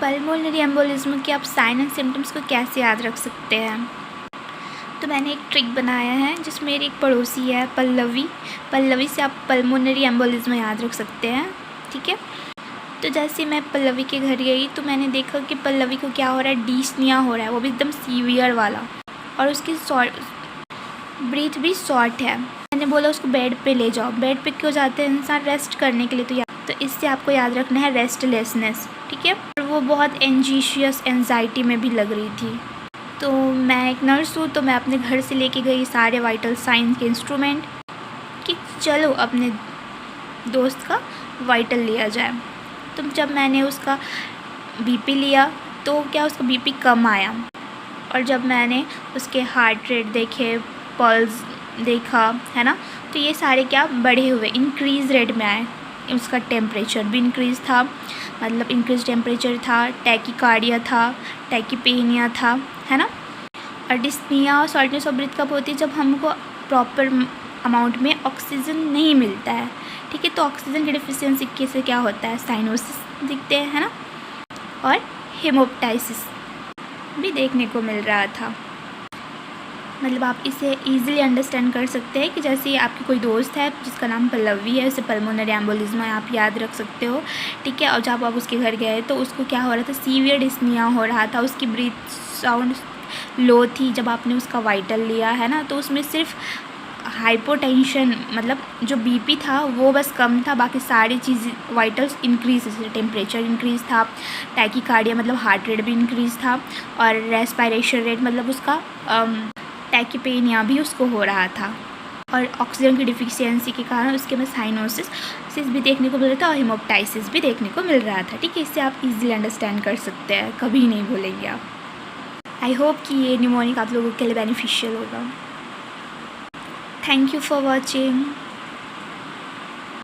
Pulmonary embolism के आप sign and symptoms को कैसे याद रख सकते हैं। तो मैंने एक ट्रिक बनाया है जिसमें मेरी एक पड़ोसी है पल्लवी से आप पल्मोनरी एम्बोलिज्म याद रख सकते हैं। ठीक है, तो जैसे मैं पल्लवी के घर गई तो मैंने देखा कि पल्लवी को क्या हो रहा है, डिस्निया हो रहा है, वो भी एकदम सीवियर वाला, और उसकी ब्रीथ भी शॉर्ट है। मैंने बोला उसको बेड पे ले जाओ। बेड पे क्यों जाते हैं इंसान? रेस्ट करने के लिए। तो इससे आपको याद रखना है रेस्टलेसनेस। ठीक है, और वो बहुत एंजीशियस एंजाइटी में भी लग रही थी। तो मैं एक नर्स हूँ, तो मैं अपने घर से लेके गई सारे वाइटल साइंस के इंस्ट्रूमेंट कि चलो अपने दोस्त का वाइटल लिया जाए। तो जब मैंने उसका बीपी लिया तो क्या उसका बीपी कम आया, और जब मैंने उसके हार्ट रेट देखे, पल्स देखा, है ना, तो ये सारे क्या बढ़े हुए इंक्रीज़ रेट में आए। उसका टेम्परेचर भी इंक्रीज़ था, मतलब इंक्रीज टेम्परेचर था, टैकीकार्डिया था, टैकीपेनिया था, है ना। और डिस्निया और शॉर्टनेस ऑफ ब्रीथ कब होती है? जब हमको प्रॉपर अमाउंट में ऑक्सीजन नहीं मिलता है। ठीक है, तो ऑक्सीजन की डिफिशियंसी के से क्या होता है? साइनोसिस दिखते हैं, है ना, और हेमोप्टाइसिस भी देखने को मिल रहा था। मतलब आप इसे इजीली अंडरस्टैंड कर सकते हैं कि जैसे आपकी कोई दोस्त है जिसका नाम पल्लवी है, उसे पल्मोनरी एम्बोलिज्म है, आप याद रख सकते हो। ठीक है, और जब आप उसके घर गए तो उसको क्या हो रहा था? सीवियर डिस्निया हो रहा था, उसकी ब्रीथ साउंड लो थी। जब आपने उसका वाइटल लिया, है ना, तो उसमें सिर्फ हाइपोटेंशन, मतलब जो बीपी था वो बस कम था, बाकी सारी चीज़ वाइटल्स इंक्रीज, जैसे टेम्परेचर इंक्रीज़ था, टैकीकार्डिया मतलब हार्ट रेट भी इंक्रीज़ था, और रेस्पिरेशन रेट मतलब उसका टैकीपेनिया भी उसको हो रहा था, और ऑक्सीजन की डिफिशियंसी के कारण उसके में साइनोसिस भी देखने को मिल रहा था, और हेमोप्टाइसिस भी देखने को मिल रहा था। ठीक है, इससे आप इजीली अंडरस्टैंड कर सकते हैं, कभी नहीं भूलेंगे आप। आई होप कि ये न्यूमोनिक आप लोगों के लिए बेनिफिशियल होगा। Thank you for watching.